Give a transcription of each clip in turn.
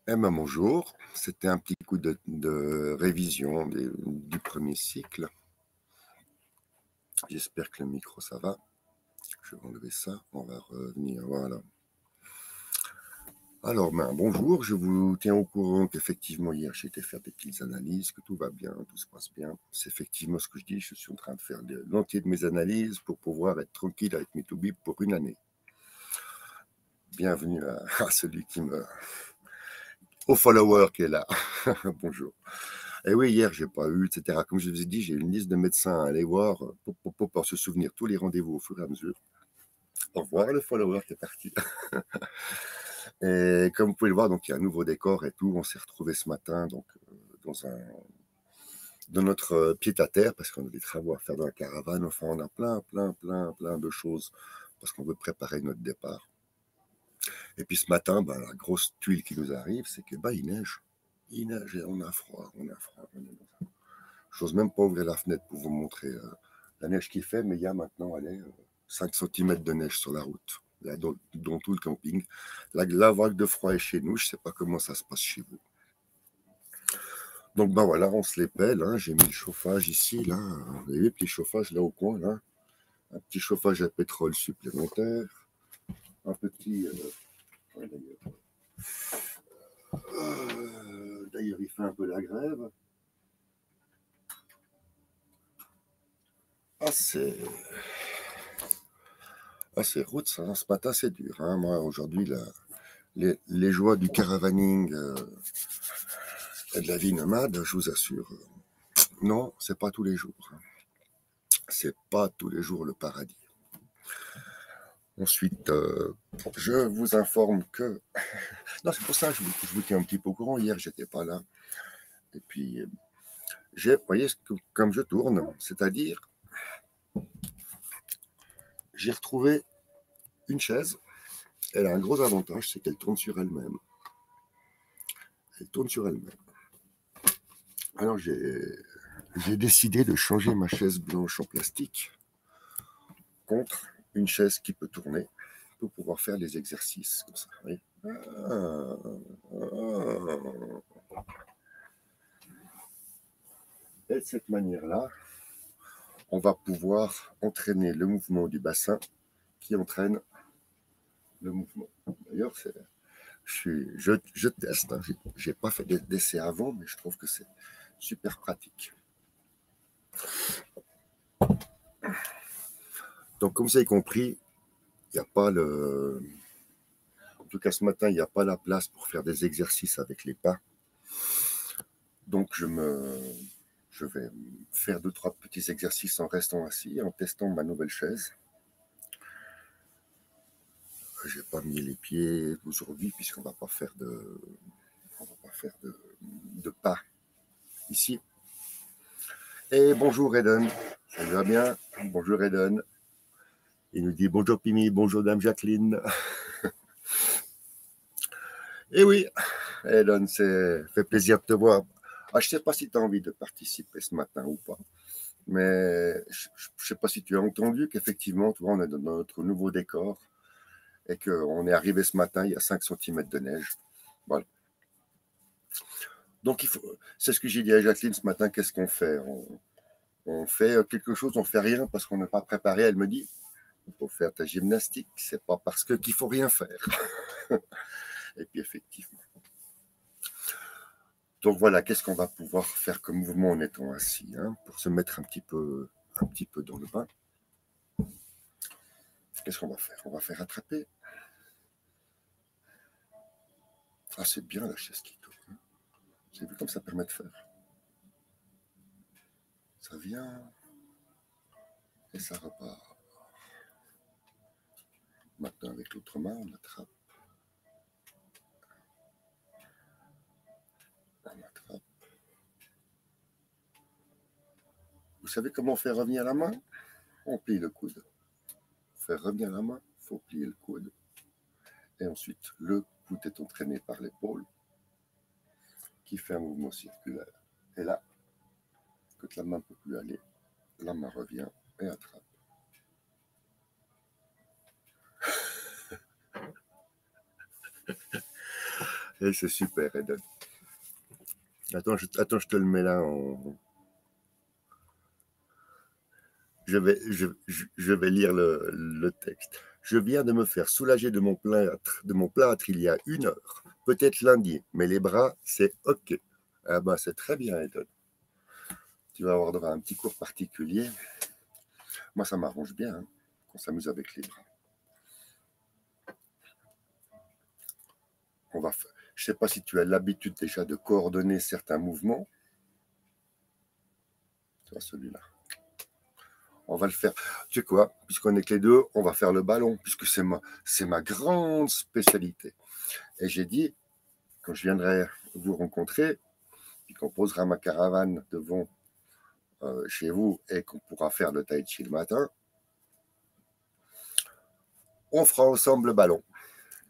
Eh ben bonjour, c'était un petit coup de révision du premier cycle. J'espère que le micro ça va. Je vais enlever ça, on va revenir, voilà. Alors bonjour, je vous tiens au courant qu'effectivement hier j'ai été faire des petites analyses, que tout va bien, tout se passe bien. C'est effectivement ce que je dis, je suis en train de faire l'entier de mes analyses pour pouvoir être tranquille avec mes toubibs pour une année. Bienvenue à celui au follower qui est là. Bonjour. Et oui, hier, j'ai pas eu, etc. Comme je vous ai dit, j'ai une liste de médecins à aller voir pour se souvenir tous les rendez-vous au fur et à mesure. Au revoir le follower qui est parti. Et comme vous pouvez le voir, donc il y a un nouveau décor et tout. On s'est retrouvé ce matin donc dans notre pied-à-terre parce qu'on a des travaux à faire dans la caravane. Enfin, on a plein de choses parce qu'on veut préparer notre départ. Et puis ce matin, la grosse tuile qui nous arrive, c'est que il neige. Il neige et on a froid. J'ose même pas ouvrir la fenêtre pour vous montrer la neige qu'il fait, mais il y a maintenant, allez, 5 cm de neige sur la route, là, dans tout le camping. La vague de froid est chez nous, je sais pas comment ça se passe chez vous. Donc voilà, on se les pèle, hein. J'ai mis le chauffage ici, là, vous voyez le petit chauffage là au coin, là. Un petit chauffage à pétrole supplémentaire, un petit... d'ailleurs, il fait un peu la grève. Ah, c'est route, ça, hein. Ce matin, c'est dur. Hein. Moi, aujourd'hui, les joies du caravaning et de la vie nomade, je vous assure, non, c'est pas tous les jours. Hein. C'est pas tous les jours le paradis. Ensuite, je vous informe que... Non, c'est pour ça que je vous tiens un petit peu au courant. Hier, j'étais pas là. Et puis, vous voyez, comme je tourne, c'est-à-dire, j'ai retrouvé une chaise. Elle a un gros avantage, c'est qu'elle tourne sur elle-même. Elle tourne sur elle-même. Alors, j'ai décidé de changer ma chaise blanche en plastique contre une chaise qui peut tourner pour pouvoir faire les exercices comme ça. Oui. Et de cette manière-là, on va pouvoir entraîner le mouvement du bassin qui entraîne le mouvement. D'ailleurs, je teste. Hein. J'ai pas fait d'essai avant, mais je trouve que c'est super pratique. Donc, comme vous avez compris, il n'y a pas le... En tout cas, ce matin, il n'y a pas la place pour faire des exercices avec les pas. Donc, je vais faire 2-3 petits exercices en restant assis, en testant ma nouvelle chaise. J'ai pas mis les pieds aujourd'hui puisqu'on va pas faire de pas ici. Et bonjour Eden, ça va bien? Bonjour Eden. Il nous dit bonjour Pimi, bonjour Dame Jacqueline. Et oui, Eden, c'est fait plaisir de te voir. Ah, je sais pas si tu as envie de participer ce matin ou pas. Mais je ne sais pas si tu as entendu qu'effectivement, tu vois, on est dans notre nouveau décor et qu'on est arrivé ce matin, il y a 5 cm de neige. Voilà. Donc, c'est ce que j'ai dit à Jacqueline ce matin, qu'est-ce qu'on fait? On fait quelque chose, on fait rien parce qu'on n'est pas préparé. Elle me dit, il faut faire ta gymnastique, c'est pas parce qu'il faut rien faire. Et puis, effectivement. Donc voilà, qu'est-ce qu'on va pouvoir faire comme mouvement en étant assis, hein, pour se mettre un petit peu dans le bain. Qu'est-ce qu'on va faire? On va faire attraper. Ah, c'est bien la chaise qui tourne. Vous avez vu comme ça permet de faire? Ça vient et ça repart. Maintenant, avec l'autre main, on attrape. On attrape. Vous savez comment on fait revenir la main? On plie le coude. Pour faire revenir la main, il faut plier le coude. Et ensuite, le coude est entraîné par l'épaule qui fait un mouvement circulaire. Et là, quand la main ne peut plus aller, la main revient et attrape. Et c'est super, Eden. Attends, je te le mets là. Je vais lire le texte. Je viens de me faire soulager de mon plâtre il y a 1 heure. Peut-être lundi, mais les bras, c'est OK. Ah ben, c'est très bien, Eden. Tu vas avoir droit à un petit cours particulier. Moi, ça m'arrange bien hein, qu'on s'amuse avec les bras. Je ne sais pas si tu as l'habitude déjà de coordonner certains mouvements. Tu vois celui-là. On va le faire. Tu sais quoi, puisqu'on est que les deux, on va faire le ballon, puisque c'est ma grande spécialité. Et j'ai dit, quand je viendrai vous rencontrer, et qu'on posera ma caravane devant chez vous et qu'on pourra faire le tai chi le matin, on fera ensemble le ballon.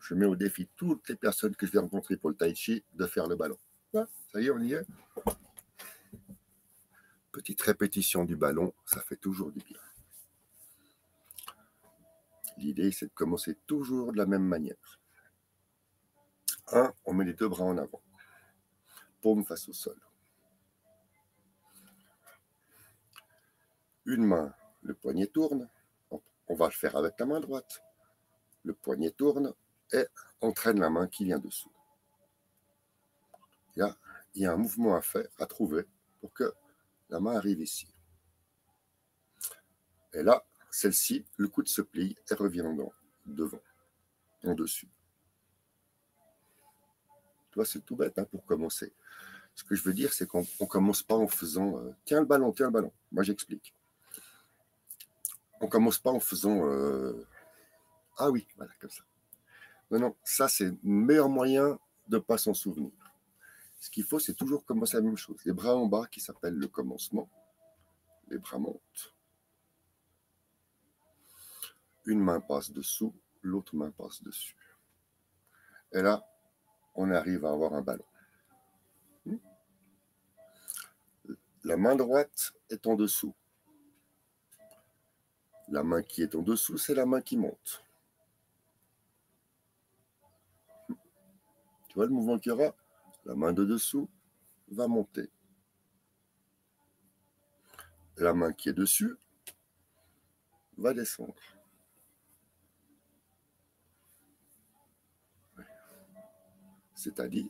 Je mets au défi toutes les personnes que je vais rencontrer pour le tai chi de faire le ballon. Ouais, ça y est, on y est. Petite répétition du ballon, ça fait toujours du bien. L'idée, c'est de commencer toujours de la même manière. On met les 2 bras en avant. Paume face au sol. Une main, le poignet tourne. On va le faire avec la main droite. Le poignet tourne et entraîne la main qui vient dessous. Il y a un mouvement à faire, à trouver pour que la main arrive ici. Et là, celle-ci, le coude se plie et revient devant, en dessus. Tu vois, c'est tout bête hein, pour commencer. Ce que je veux dire, c'est qu'on ne commence pas en faisant tiens le ballon. Moi, j'explique. On ne commence pas en faisant ah oui, voilà, comme ça. Non, ça, c'est le meilleur moyen de ne pas s'en souvenir. Ce qu'il faut, c'est toujours commencer la même chose. Les bras en bas qui s'appellent le commencement. Les bras montent. Une main passe dessous, l'autre main passe dessus. Et là, on arrive à avoir un ballon. La main droite est en dessous. La main qui est en dessous, c'est la main qui monte. Tu vois le mouvement qu'il y aura? La main de dessous va monter. La main qui est dessus va descendre. C'est-à-dire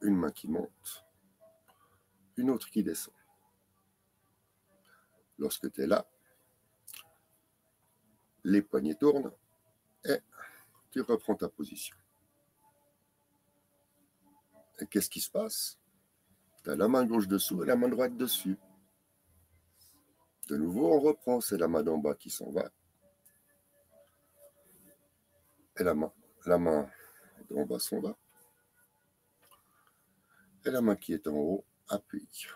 une main qui monte, une autre qui descend. Lorsque tu es là, les poignets tournent et tu reprends ta position. Et qu'est-ce qui se passe? Tu as la main gauche dessous et la main droite dessus. De nouveau, on reprend, c'est la main d'en bas qui s'en va. Et la main d'en bas s'en va. Et la main qui est en haut appuie.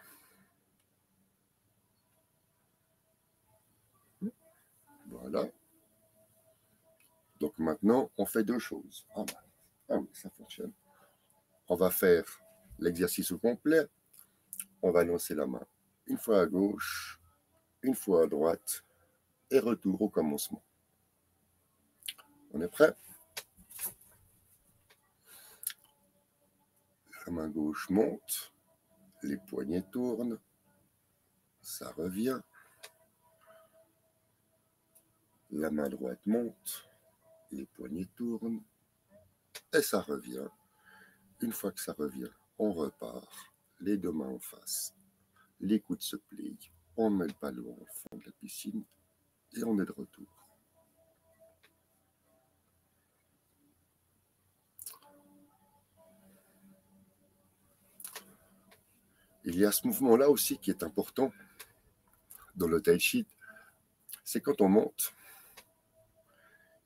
Voilà. Donc maintenant, on fait 2 choses. Ah oui, ça fonctionne. On va faire l'exercice au complet. On va lancer la main une fois à gauche, une fois à droite, et retour au commencement. On est prêt? La main gauche monte, les poignets tournent, ça revient. La main droite monte, les poignets tournent, et ça revient. Une fois que ça revient, on repart, les 2 mains en face. Les coudes se plient, on met le ballon au fond de la piscine, et on est de retour. Il y a ce mouvement-là aussi qui est important dans le tai chi, c'est quand on monte,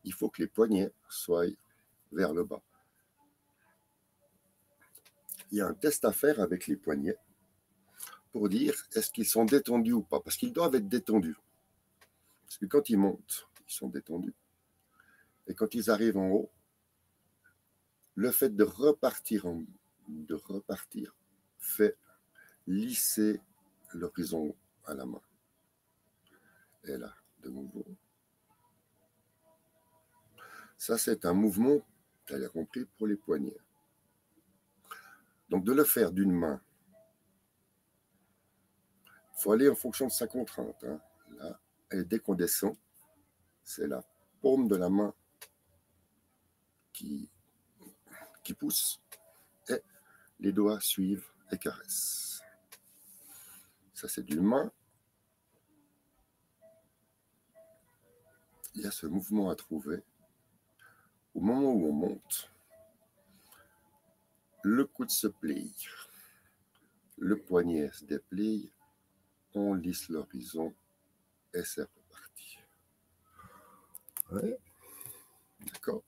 il faut que les poignets soient vers le bas. Il y a un test à faire avec les poignets pour dire est-ce qu'ils sont détendus ou pas, parce qu'ils doivent être détendus. Parce que quand ils montent, ils sont détendus. Et quand ils arrivent en haut, le fait de repartir fait lisser l'horizon à la main. Et là, de nouveau. Ça, c'est un mouvement, tu as compris, pour les poignets. Donc, de le faire d'une main, il faut aller en fonction de sa contrainte. Hein. Là, et dès qu'on descend, c'est la paume de la main qui pousse et les doigts suivent et caressent. Ça, c'est d'une main. Il y a ce mouvement à trouver. Au moment où on monte, le coude se plie, le poignet se déplie, on lisse l'horizon et c'est reparti. Ouais. D'accord.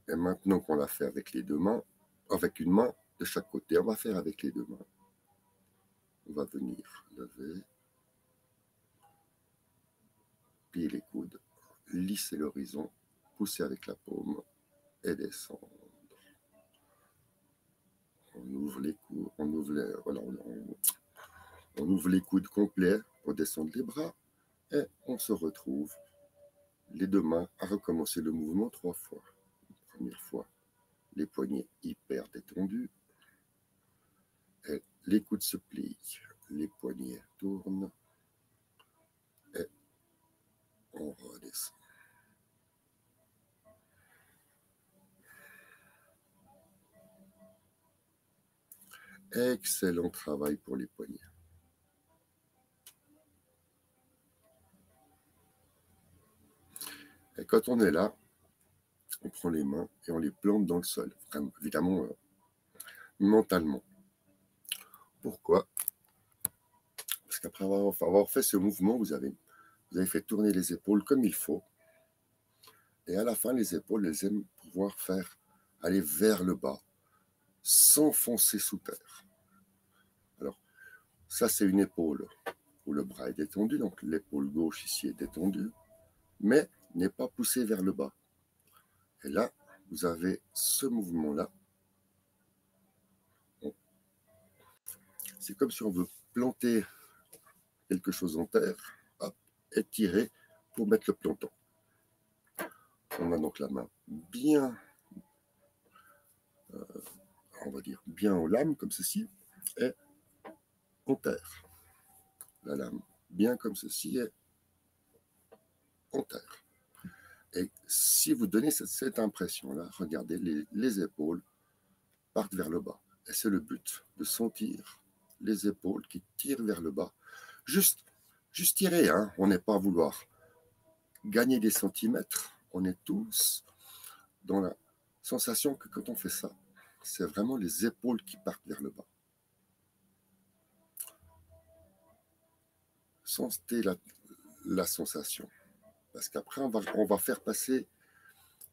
Et maintenant qu'on l'a fait avec les deux mains, avec une main de chaque côté, on va faire avec les deux mains. On va venir lever, plier les coudes, lisser l'horizon, pousser avec la paume et descendre. On ouvre les coudes, on ouvre les coudes complets pour descendre les bras et on se retrouve les deux mains à recommencer le mouvement 3 fois. Première fois, les poignets hyper détendus et les coudes se plient, les poignets tournent et on redescend. Excellent travail pour les poignets. Et quand on est là, on prend les mains et on les plante dans le sol, vraiment, évidemment mentalement. Pourquoi? Parce qu'après avoir fait ce mouvement, vous avez fait tourner les épaules comme il faut. Et à la fin, les épaules, elles aiment pouvoir faire aller vers le bas, s'enfoncer sous terre. Alors, ça, c'est une épaule où le bras est détendu, donc l'épaule gauche ici est détendue, mais n'est pas poussée vers le bas. Et là, vous avez ce mouvement-là. C'est comme si on veut planter quelque chose en terre, hop, et tirer pour mettre le planton. On a donc la main bien, on va dire, bien en lame, comme ceci, et on terre. La lame bien comme ceci et on terre. Et si vous donnez cette impression-là, regardez, les épaules partent vers le bas. Et c'est le but, de sentir les épaules qui tirent vers le bas. Juste tirer, hein. On n'est pas à vouloir gagner des centimètres. On est tous dans la sensation que quand on fait ça, c'est vraiment les épaules qui partent vers le bas. Sentez la sensation. Parce qu'après, on va faire passer,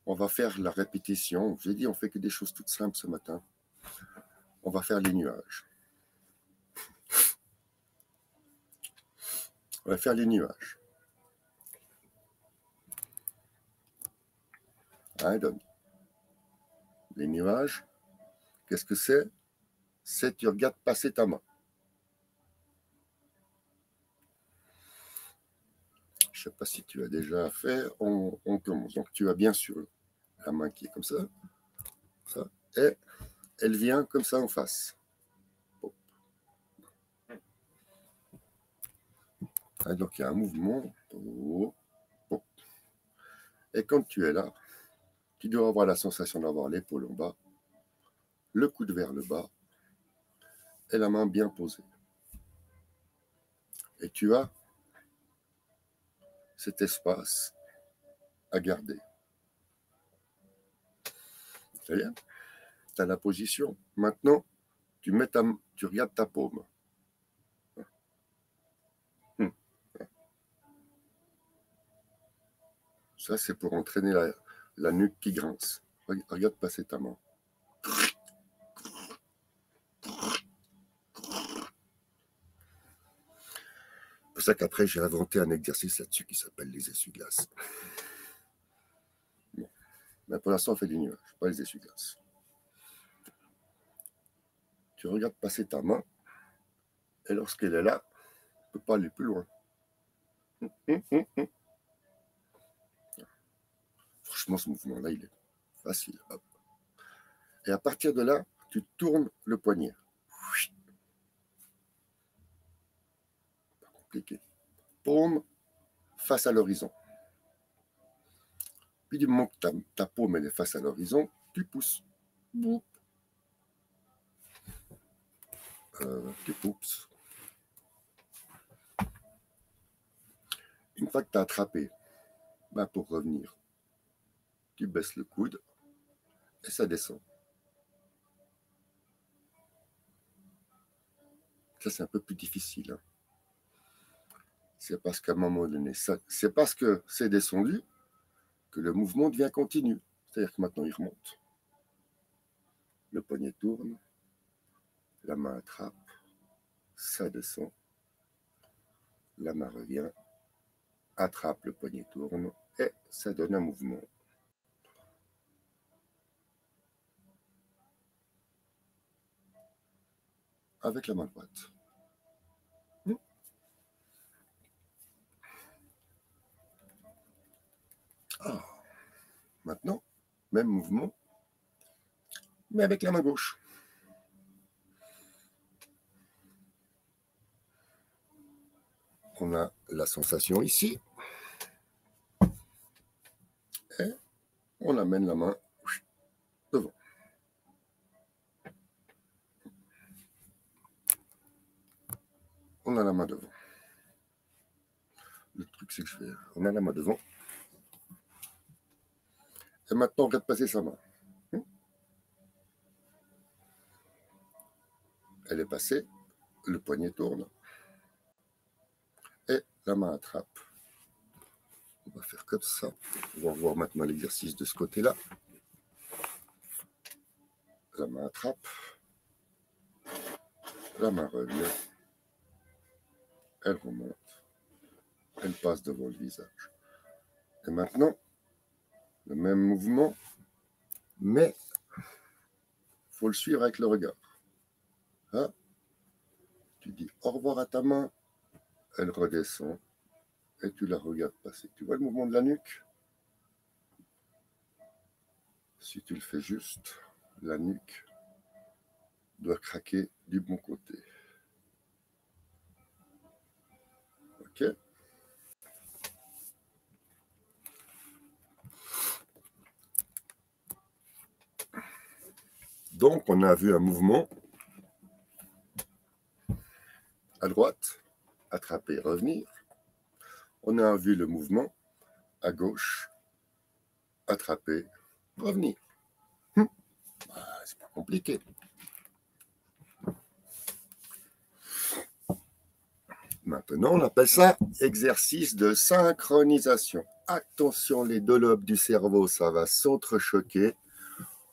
on va faire la répétition. J'ai dit, on fait que des choses toutes simples ce matin. On va faire les nuages. On va faire les nuages. Hein, donc, les nuages, qu'est-ce que c'est? C'est tu regardes passer ta main. Je ne sais pas si tu as déjà fait. On commence. Donc, tu as bien sûr la main qui est comme ça. Et elle vient comme ça en face. Hein, donc, il y a un mouvement. Et quand tu es là, tu dois avoir la sensation d'avoir l'épaule en bas, le coude vers le bas et la main bien posée. Et tu as cet espace à garder. C'est bien. Tu as la position. Maintenant, tu regardes ta paume. Ça, c'est pour entraîner la nuque qui grince. Regarde passer ta main. C'est pour ça qu'après, j'ai inventé un exercice là-dessus qui s'appelle les essuie-glaces. Bon. Mais pour l'instant, on fait des nuages, pas les essuie-glaces. Tu regardes passer ta main, et lorsqu'elle est là, tu ne peux pas aller plus loin. Franchement, ce mouvement-là, il est facile. Hop. Et à partir de là, tu tournes le poignet. Pas compliqué. Paume face à l'horizon. Puis du moment que ta paume elle est face à l'horizon, tu pousses. Tu pousses. Une fois que tu as attrapé, pour revenir, tu baisses le coude et ça descend. Ça, c'est un peu plus difficile. Hein. C'est parce qu'à un moment donné, c'est parce que c'est descendu que le mouvement devient continu. C'est-à-dire que maintenant, il remonte. Le poignet tourne, la main attrape, ça descend, la main revient, attrape, le poignet tourne, et ça donne un mouvement. Avec la main droite. Ah. Maintenant, même mouvement, mais avec la main gauche. On a la sensation ici. Et on amène la main devant. On a la main devant. Le truc, c'est que on a la main devant. Et maintenant, on regarde passer sa main. Elle est passée, le poignet tourne. Et la main attrape. On va faire comme ça. On va revoir maintenant l'exercice de ce côté-là. La main attrape. La main revient. Elle remonte. Elle passe devant le visage. Et maintenant, le même mouvement, mais il faut le suivre avec le regard. Hein? Tu dis au revoir à ta main, elle redescend et tu la regardes passer. Tu vois le mouvement de la nuque? Si tu le fais juste, la nuque doit craquer du bon côté. Ok? Donc, on a vu un mouvement à droite, attraper, revenir. On a vu le mouvement à gauche, attraper, revenir. C'est pas compliqué. Maintenant, on appelle ça exercice de synchronisation. Attention, les deux lobes du cerveau, ça va s'entrechoquer.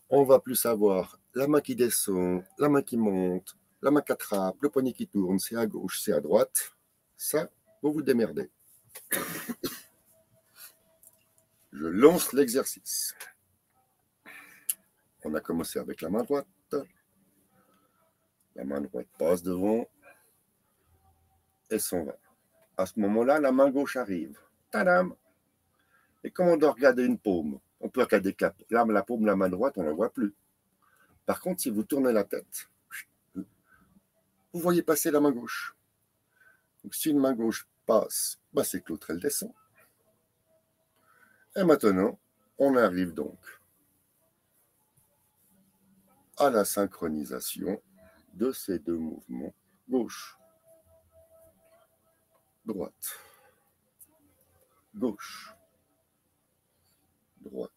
On va plus avoir la main qui descend, la main qui monte, la main qui attrape, le poignet qui tourne, c'est à gauche, c'est à droite. Ça, vous vous démerdez. Je lance l'exercice. On a commencé avec la main droite. La main droite passe devant et s'en va. À ce moment-là, la main gauche arrive. Tadam! Et comme on doit regarder une paume, on peut regarder que la paume de la main droite, on ne la voit plus. Par contre, si vous tournez la tête, vous voyez passer la main gauche. Donc, si une main gauche passe, c'est que l'autre, elle descend. Et maintenant, on arrive donc à la synchronisation de ces deux mouvements, gauche, droite, gauche, droite.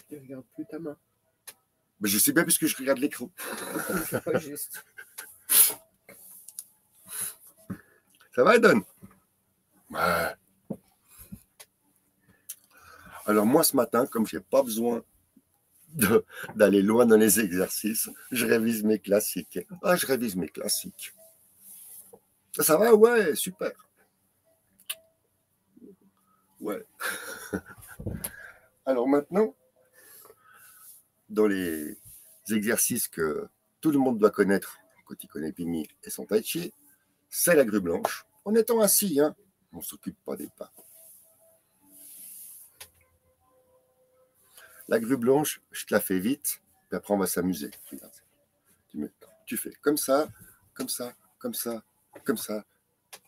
Tu ne regardes plus ta main. Mais je sais bien puisque je regarde l'écran. C'est pas juste. Ça va, Eden? Ouais. Alors moi, ce matin, comme je n'ai pas besoin d'aller loin dans les exercices, je révise mes classiques. Ah, je révise mes classiques. Ça va? Ouais, super. Ouais. Alors maintenant, dans les exercices que tout le monde doit connaître quand il connaît Pimi et son Tai Chi, c'est la grue blanche. En étant assis, hein, on ne s'occupe pas des pas. La grue blanche, je te la fais vite, puis après on va s'amuser. Tu fais comme ça, comme ça, comme ça, comme ça,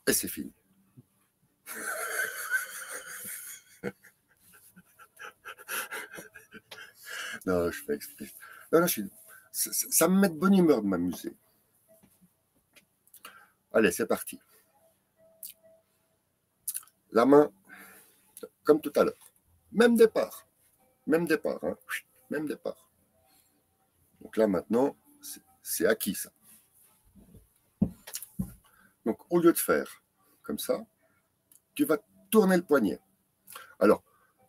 et c'est fini. Non, je fais exprès. Non, ça me met de bonne humeur de m'amuser. Allez, c'est parti. La main, comme tout à l'heure. Même départ. Même départ. Hein. Même départ. Donc là, maintenant, c'est acquis, ça. Donc, au lieu de faire comme ça, tu vas tourner le poignet. Alors,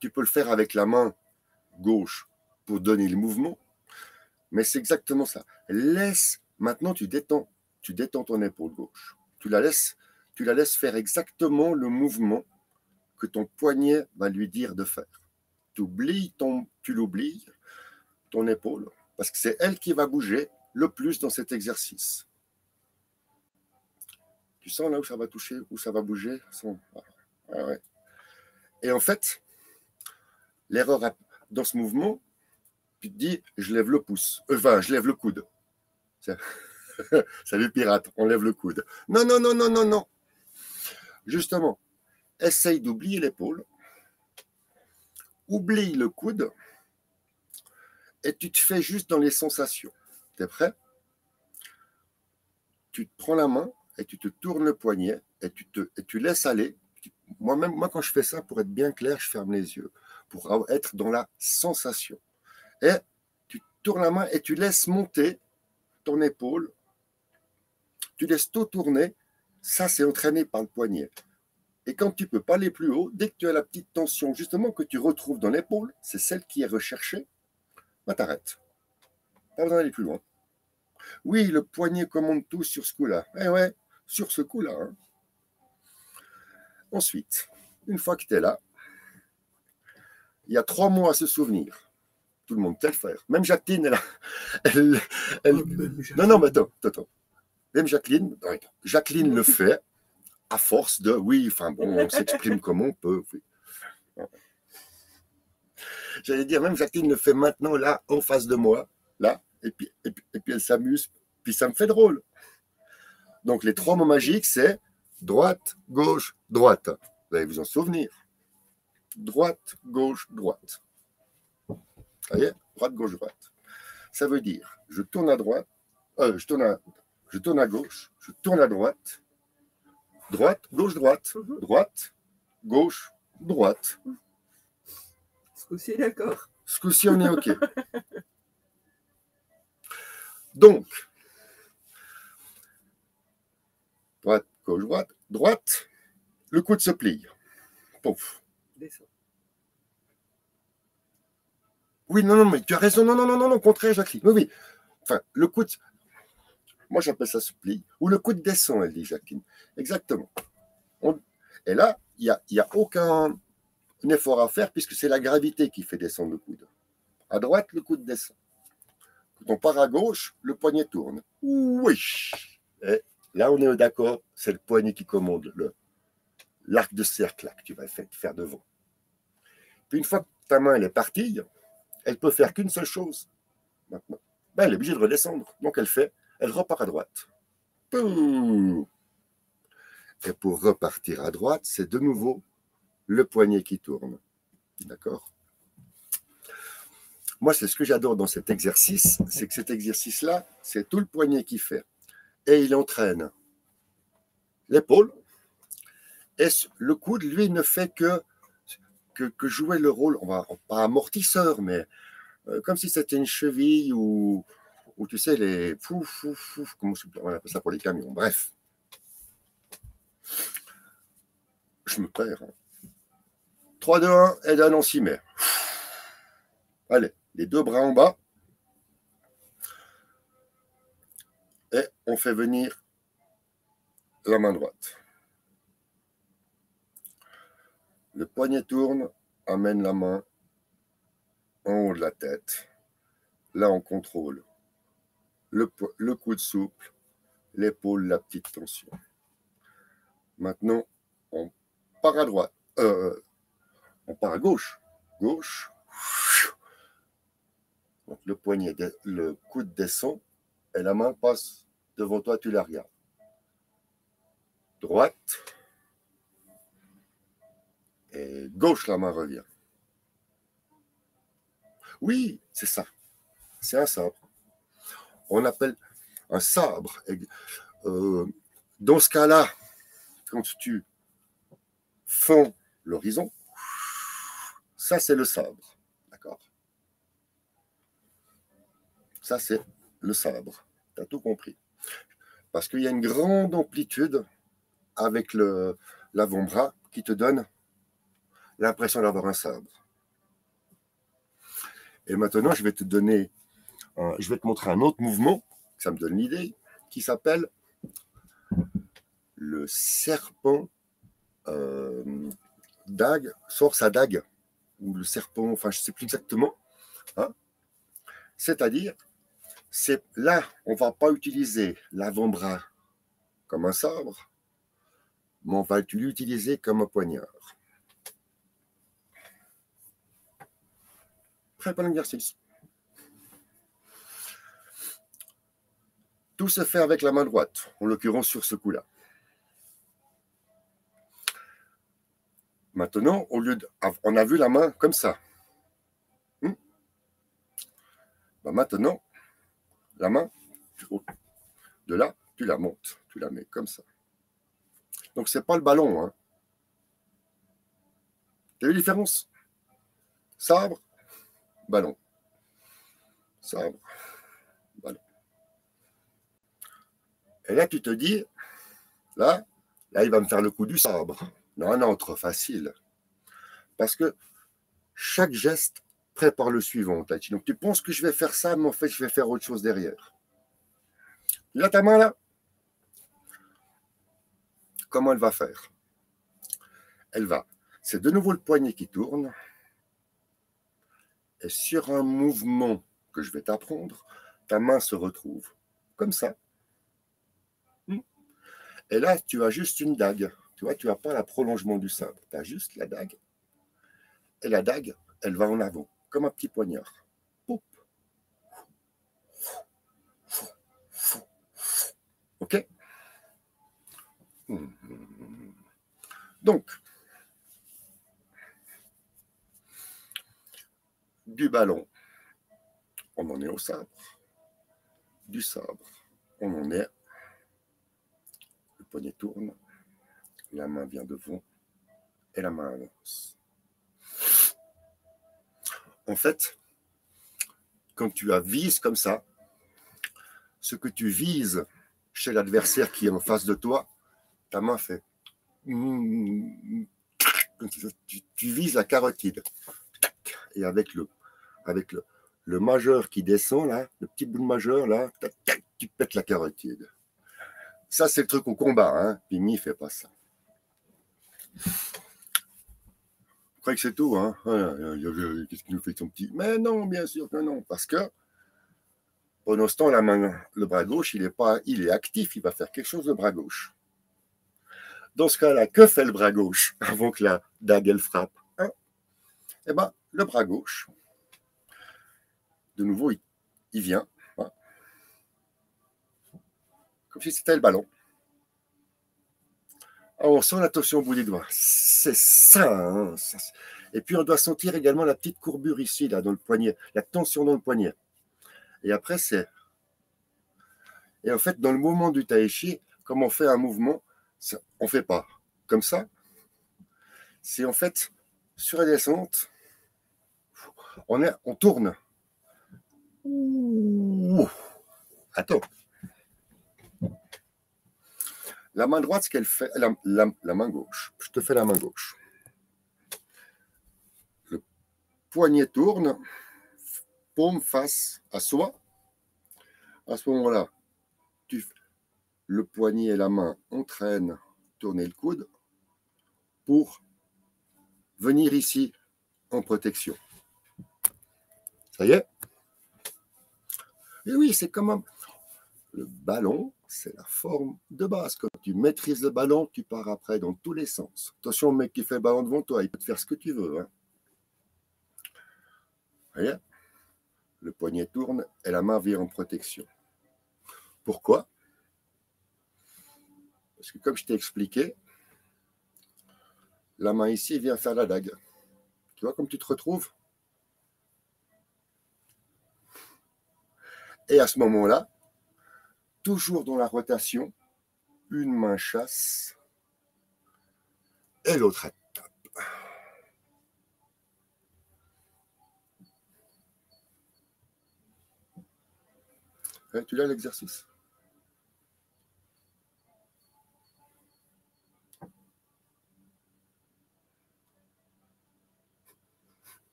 tu peux le faire avec la main gauche pour donner le mouvement, mais c'est exactement ça. Maintenant tu détends ton épaule gauche. Tu la laisses faire exactement le mouvement que ton poignet va lui dire de faire. Tu l'oublies, ton épaule, parce que c'est elle qui va bouger le plus dans cet exercice. Tu sens là où ça va toucher, où ça va bouger? Ah ouais. Et en fait, l'erreur dans ce mouvement, tu te dis, je lève le pouce, je lève le coude. Salut pirate, on lève le coude. Non, non, non, non, non, non. Justement, essaye d'oublier l'épaule, oublie le coude, et tu te fais juste dans les sensations. T'es prêt? Tu te prends la main et tu te tournes le poignet et tu laisses aller. Moi, quand je fais ça, pour être bien clair, je ferme les yeux, pour être dans la sensation. Et tu tournes la main et tu laisses monter ton épaule. Tu laisses tout tourner. Ça, c'est entraîné par le poignet. Et quand tu ne peux pas aller plus haut, dès que tu as la petite tension justement que tu retrouves dans l'épaule, c'est celle qui est recherchée, bah t'arrêtes. Pas besoin d'aller plus loin. Oui, le poignet commande tout sur ce coup-là. Eh ouais, sur ce coup-là. Hein. Ensuite, une fois que tu es là, il y a 3 mots à se souvenir. Tout le monde sait le faire. Même Jacqueline, Non, mais attends. Même Jacqueline le fait à force de, oui, enfin bon, on s'exprime comme on peut. Oui. J'allais dire, même Jacqueline le fait maintenant, là, en face de moi, là, et puis elle s'amuse, puis ça me fait drôle. Donc les 3 mots magiques, c'est droite, gauche, droite. Vous allez vous en souvenir. Droite, gauche, droite. Vous voyez? Droite, gauche, droite. Ça veut dire, je tourne à droite, je tourne à gauche, je tourne à droite, droite, gauche, droite, droite, gauche, droite. Ce coup-ci, d'accord. Ce coup-ci, on est OK. Donc, droite, gauche, droite, droite, le coude se plie. Pouf. Descends. Oui, non, mais tu as raison. Non, au contraire, Jacqueline. Oui. Enfin, le coude, moi j'appelle ça se plie, ou le coude descend, elle dit Jacqueline. Exactement. Et là, il n'y a aucun effort à faire puisque c'est la gravité qui fait descendre le coude. À droite, le coude descend. Quand on part à gauche, le poignet tourne. Oui. Et là, on est d'accord, c'est le poignet qui commande l'arc de cercle là, que tu vas faire devant. Puis une fois que ta main elle est partie, elle peut faire qu'une seule chose. Maintenant, elle est obligée de redescendre. Donc elle repart à droite. Et pour repartir à droite, c'est de nouveau le poignet qui tourne. D'accord? Moi, c'est ce que j'adore dans cet exercice, c'est que cet exercice-là, c'est tout le poignet qui fait. Et il entraîne l'épaule. Et le coude, lui, ne fait que jouer le rôle, pas amortisseur, mais comme si c'était une cheville ou tu sais, les comment on appelle ça pour les camions. Bref. Je me perds. 3, 2, 1, et là, on s'y met. Allez, les 2 bras en bas. Et on fait venir la main droite. Le poignet tourne, amène la main en haut de la tête. Là, on contrôle le coude souple, l'épaule, la petite tension. Maintenant, on part à droite. On part à gauche. Gauche. Donc le poignet, le coude descend et la main passe devant toi, tu la regardes. Droite. Et gauche, la main revient. Oui, c'est ça. C'est un sabre. On appelle un sabre. Dans ce cas-là, quand tu fends l'horizon, ça c'est le sabre. D'accord? Ça c'est le sabre. Tu as tout compris. Parce qu'il y a une grande amplitude avec l'avant-bras qui te donne l'impression d'avoir un sabre. Et maintenant, je vais te montrer un autre mouvement, ça me donne l'idée, qui s'appelle le serpent dague, sort sa dague, ou le serpent, enfin je ne sais plus exactement. Hein. C'est-à-dire, là, on ne va pas utiliser l'avant-bras comme un sabre, mais on va l'utiliser comme un poignard. Très bon exercice. Tout se fait avec la main droite, en l'occurrence sur ce coup-là. Maintenant, on a vu la main comme ça. Maintenant, la main, de là, tu la montes, tu la mets comme ça. Donc, ce n'est pas le ballon. Hein. Tu as vu la différence? Sabre, ballon. Sabre, ballon. Et là, tu te dis, là, il va me faire le coup du sabre. Non, trop facile. Parce que chaque geste prépare le suivant. Donc, tu penses que je vais faire ça, mais en fait, je vais faire autre chose derrière. Tu as ta main là? Comment elle va faire? C'est de nouveau le poignet qui tourne. Et sur un mouvement que je vais t'apprendre, ta main se retrouve comme ça. Et là, tu as juste une dague. Tu vois, tu n'as pas le prolongement du sabre. Tu as juste la dague. Et la dague, elle va en avant, comme un petit poignard. Poup. OK? Donc, du ballon, on en est au sabre. Du sabre, on en est. Le poignet tourne. La main vient devant. Et la main avance. En fait, quand tu vises comme ça, ce que tu vises chez l'adversaire qui est en face de toi, ta main fait. Tu vises la carotide. Et avec le majeur qui descend, là, le petit bout de majeur, là, tu pètes la carotide. Ça, c'est le truc au combat. Hein. Pimi ne fait pas ça. Je crois que c'est tout. Hein. Qu'est-ce qu'il nous fait son petit... Mais non, bien sûr que non. Parce que pendant ce temps, le bras gauche, il est actif. Il va faire quelque chose de bras gauche. Dans ce cas-là, que fait le bras gauche avant que la dague elle frappe? Hein? Eh bien, le bras gauche, de nouveau, il vient. Hein, comme si c'était le ballon. On sent la torsion au bout des doigts. C'est ça, hein, ça. Et puis, on doit sentir également la petite courbure ici, là, dans le poignet, la tension dans le poignet. Et après, Et en fait, dans le mouvement du tai chi, comme on fait un mouvement, on ne fait pas comme ça. C'est en fait, sur la descente, on tourne. Ouh. Attends. La main droite, ce qu'elle fait, la main gauche. Je te fais la main gauche. Le poignet tourne, paume face à soi. À ce moment-là, le poignet et la main entraînent tourner le coude pour venir ici en protection. Ça y est? Et oui, c'est comme Le ballon, c'est la forme de base. Quand tu maîtrises le ballon, tu pars après dans tous les sens. Attention, le mec qui fait le ballon devant toi, il peut te faire ce que tu veux. Hein. Vous voyez? Le poignet tourne et la main vient en protection. Pourquoi? Parce que comme je t'ai expliqué, la main ici vient faire la dague. Tu vois comme tu te retrouves? Et à ce moment-là, toujours dans la rotation, une main chasse et l'autre attaque. Tu l'as l'exercice?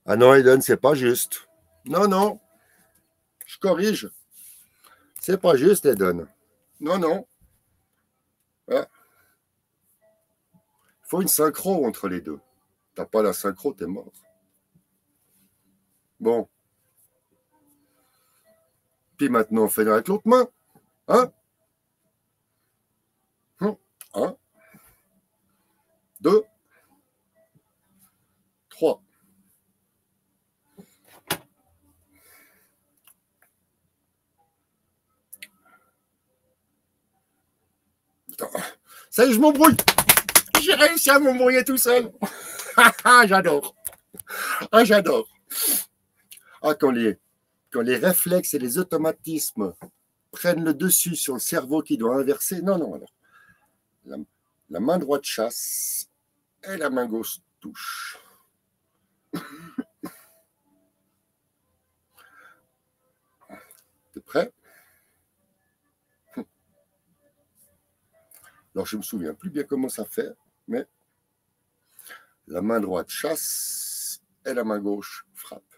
Ah non, Eden, c'est pas juste. Non, non, je corrige. C'est pas juste, Eden. Non, non. Il faut une synchro entre les deux. T'as pas la synchro, t'es mort. Bon. Puis maintenant, on fait avec l'autre main. Hein? 1, 2, 3. Ça y est, je m'embrouille. J'ai réussi à m'embrouiller tout seul. J'adore. Ah, j'adore. Ah, quand les réflexes et les automatismes prennent le dessus sur le cerveau qui doit inverser. Non, non, alors. La main droite chasse et la main gauche touche. T'es prêt? Alors, je me souviens plus bien comment ça fait, mais la main droite chasse et la main gauche frappe.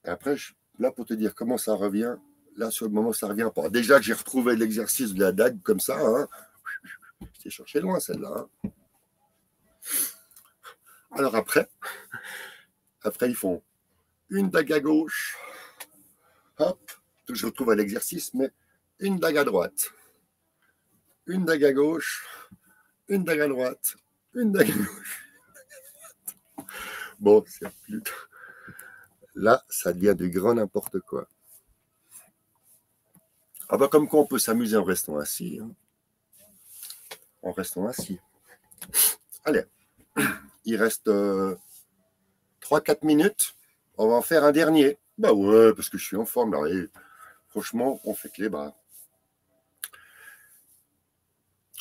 Et après, là, pour te dire comment ça revient, là, sur le moment, ça revient pas. Déjà que j'ai retrouvé l'exercice de la dague comme ça, hein, je t'ai cherché loin celle-là. Hein. Alors après, ils font une dague à gauche, hop, je retrouve à l'exercice, mais une dague à droite, une dague à gauche, une dague à droite, une dague à gauche. Bon, c'est plus... Là, ça devient du grand n'importe quoi. Ah bah comme quoi on peut s'amuser en restant assis. Hein. En restant assis. Allez, il reste 3-4 minutes. On va en faire un dernier. Bah ouais, parce que je suis en forme. Là, et franchement, on fait que les bras.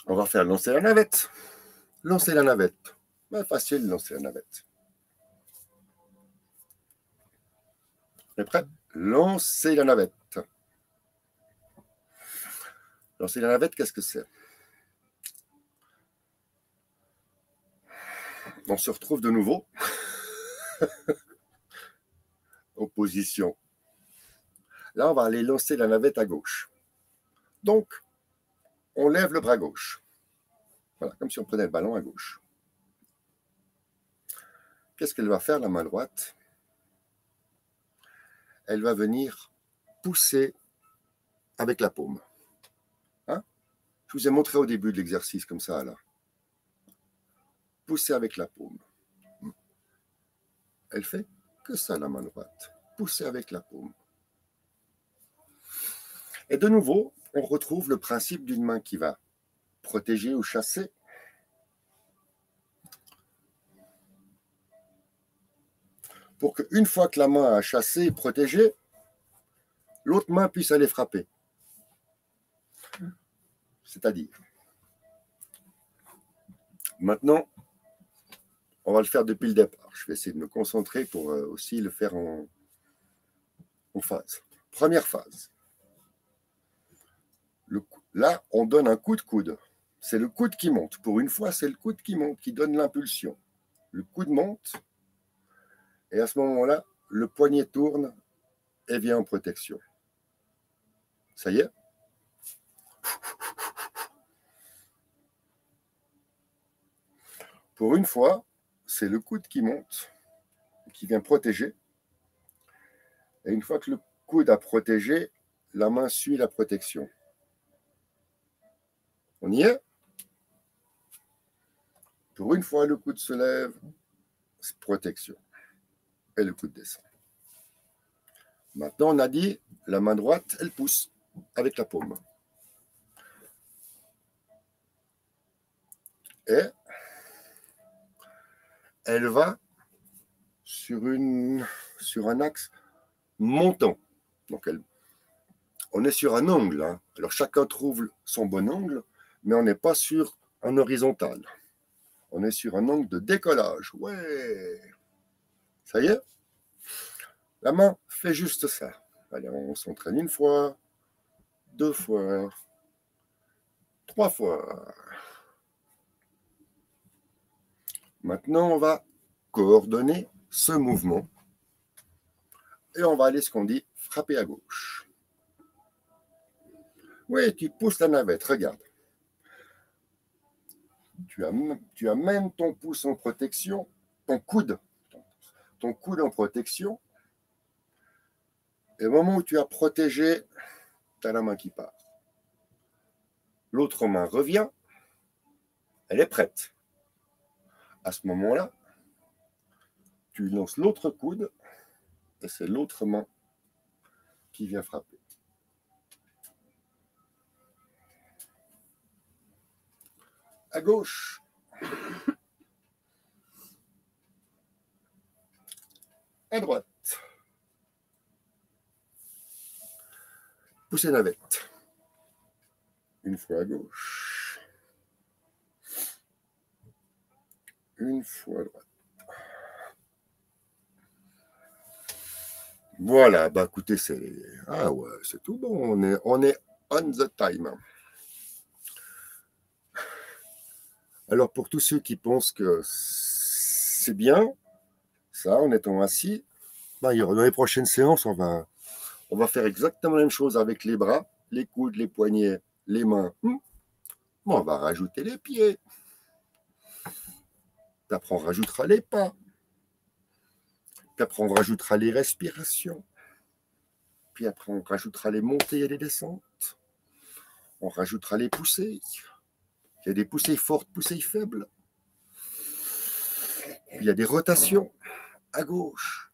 On va faire lancer la navette. Lancer la navette. Bah, facile, lancer la navette. On est prêt? Lancer la navette. Lancer la navette, qu'est-ce que c'est? On se retrouve de nouveau en position. Là, on va aller lancer la navette à gauche. Donc, on lève le bras gauche. Voilà, comme si on prenait le ballon à gauche. Qu'est-ce qu'elle va faire, la main droite? Elle va venir pousser avec la paume. Hein? Je vous ai montré au début de l'exercice comme ça, là. Pousser avec la paume. Elle fait que ça, la main droite. Pousser avec la paume. Et de nouveau, on retrouve le principe d'une main qui va protéger ou chasser. Pour qu'une fois que la main a chassé et protégé, l'autre main puisse aller frapper. C'est-à-dire, maintenant, on va le faire depuis le départ. Je vais essayer de me concentrer pour aussi le faire en phase. Première phase. Là, on donne un coup de coude. C'est le coude qui monte. Pour une fois, c'est le coude qui monte, qui donne l'impulsion. Le coude monte, et à ce moment-là, le poignet tourne et vient en protection. Ça y est? Pour une fois, c'est le coude qui monte, qui vient protéger. Et une fois que le coude a protégé, la main suit la protection. On y est? Pour une fois, le coude se lève, c'est protection. Et le coude descend. Maintenant, on a dit, la main droite, elle pousse avec la paume. Et elle va sur un axe montant. Donc, on est sur un angle. Hein. Alors, chacun trouve son bon angle, mais on n'est pas sur un horizontal. On est sur un angle de décollage. Ouais. Ça y est? La main fait juste ça. Allez, on s'entraîne une fois, 2 fois, 3 fois. Maintenant, on va coordonner ce mouvement. Et on va aller, ce qu'on dit, frapper à gauche. Oui, tu pousses la navette, regarde. Tu amènes ton pouce en protection, ton coude en protection. Et au moment où tu as protégé, tu as la main qui part. L'autre main revient, elle est prête. À ce moment-là, tu lances l'autre coude et c'est l'autre main qui vient frapper. À gauche. À droite. Poussez navette. Une fois à gauche. Une fois à droite. Voilà, bah écoutez, ah ouais, c'est tout bon, on est on the time. Alors pour tous ceux qui pensent que c'est bien, ça, en étant assis, bah, dans les prochaines séances, on va faire exactement la même chose avec les bras, les coudes, les poignets, les mains. Bon, on va rajouter les pieds. Puis après, on rajoutera les pas. Puis après, on rajoutera les respirations. Puis après, on rajoutera les montées et les descentes. On rajoutera les poussées. Il y a des poussées fortes, poussées faibles. Il y a des rotations à gauche,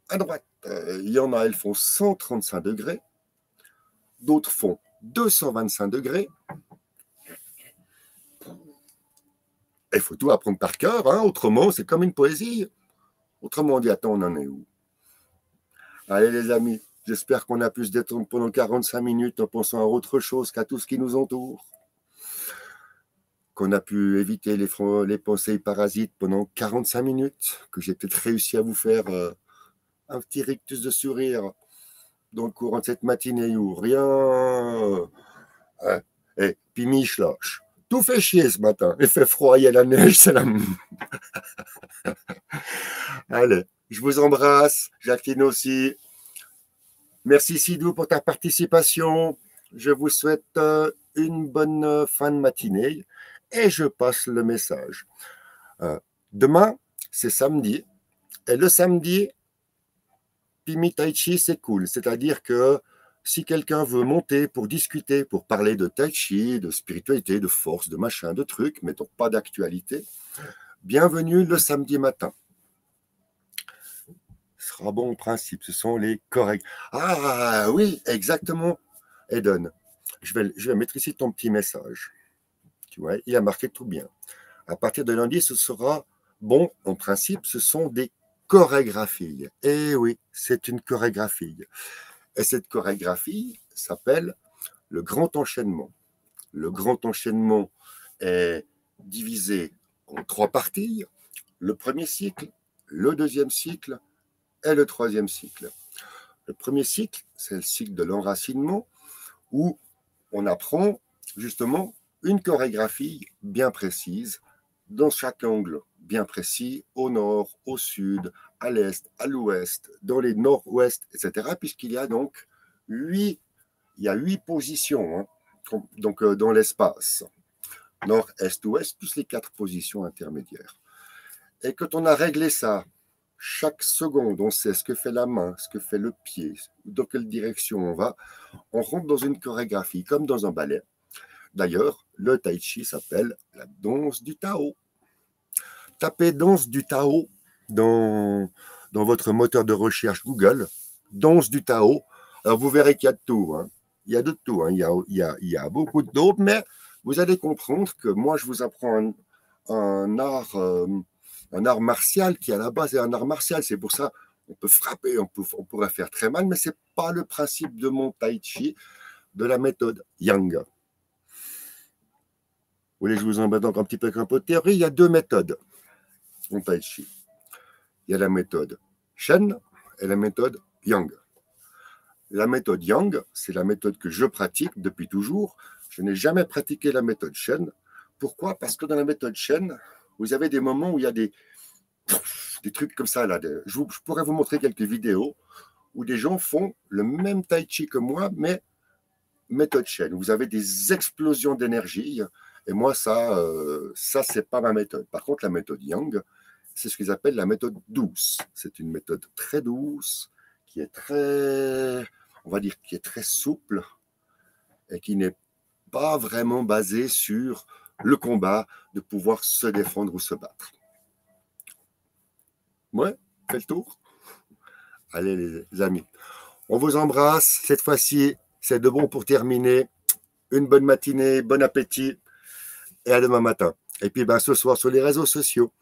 à droite. Il y en a, elles font 135 degrés. D'autres font 225 degrés. Il faut tout apprendre par cœur, hein. Autrement, c'est comme une poésie. Autrement, on dit, attends, on en est où? Allez les amis, j'espère qu'on a pu se détendre pendant 45 minutes en pensant à autre chose qu'à tout ce qui nous entoure. Qu'on a pu éviter les pensées parasites pendant 45 minutes, que j'ai peut-être réussi à vous faire un petit rictus de sourire dans le courant de cette matinée où rien... Et puis Mich, là, tout fait chier ce matin. Il fait froid, il y a la neige, c'est la... Allez, je vous embrasse, Jacqueline aussi. Merci Sidou pour ta participation. Je vous souhaite une bonne fin de matinée et je passe le message. Demain, c'est samedi. Et le samedi, Pimi Tai Chi, c'est cool. C'est-à-dire que si quelqu'un veut monter pour discuter, pour parler de Tai Chi, de spiritualité, de force, de machin, de trucs, mais donc pas d'actualité, bienvenue le samedi matin. Ce sera bon au principe, ce sont les corrects. Ah oui, exactement, Eden. Je vais mettre ici ton petit message. Tu vois, il a marqué tout bien. À partir de lundi, ce sera bon, en principe, ce sont des chorégraphies. Eh oui, c'est une chorégraphie. Et cette chorégraphie s'appelle le grand enchaînement. Le grand enchaînement est divisé en 3 parties. Le premier cycle, le deuxième cycle et le troisième cycle. Le premier cycle, c'est le cycle de l'enracinement où on apprend justement une chorégraphie bien précise dans chaque angle bien précis, au nord, au sud, à l'est, à l'ouest, dans les nord-ouest, etc. Puisqu'il y a donc 8 positions donc, dans l'espace. Nord, est, ouest, plus les 4 positions intermédiaires. Et quand on a réglé ça, chaque seconde, on sait ce que fait la main, ce que fait le pied, dans quelle direction on va, on rentre dans une chorégraphie, comme dans un ballet. D'ailleurs, le tai chi s'appelle la danse du Tao. Tapez danse du Tao dans votre moteur de recherche Google, danse du Tao. Alors vous verrez qu'il y a de tout. Hein. Il y a de tout. Hein. Il y a beaucoup de d'autres, mais vous allez comprendre que moi, je vous apprends un art martial qui, à la base, est un art martial. C'est pour ça on peut frapper, on pourrait faire très mal, mais ce n'est pas le principe de mon tai chi, de la méthode Yang. Vous voulez que je vous embête encore un petit peu avec un peu de théorie? Il y a deux méthodes en tai chi. Il y a la méthode Shen et la méthode Yang. La méthode Yang, c'est la méthode que je pratique depuis toujours. Je n'ai jamais pratiqué la méthode Shen. Pourquoi? Parce que dans la méthode Shen, vous avez des moments où il y a des trucs comme ça. Là. Je pourrais vous montrer quelques vidéos où des gens font le même tai chi que moi, mais méthode Shen. Vous avez des explosions d'énergie. Et moi, ça c'est pas ma méthode. Par contre, la méthode Yang, c'est ce qu'ils appellent la méthode douce. C'est une méthode très douce, qui est très, on va dire, qui est très souple et qui n'est pas vraiment basée sur le combat, de pouvoir se défendre ou se battre. Ouais, fait le tour. Allez les amis, on vous embrasse. Cette fois-ci, c'est de bon pour terminer. Une bonne matinée, bon appétit et à demain matin. Et puis ce soir sur les réseaux sociaux.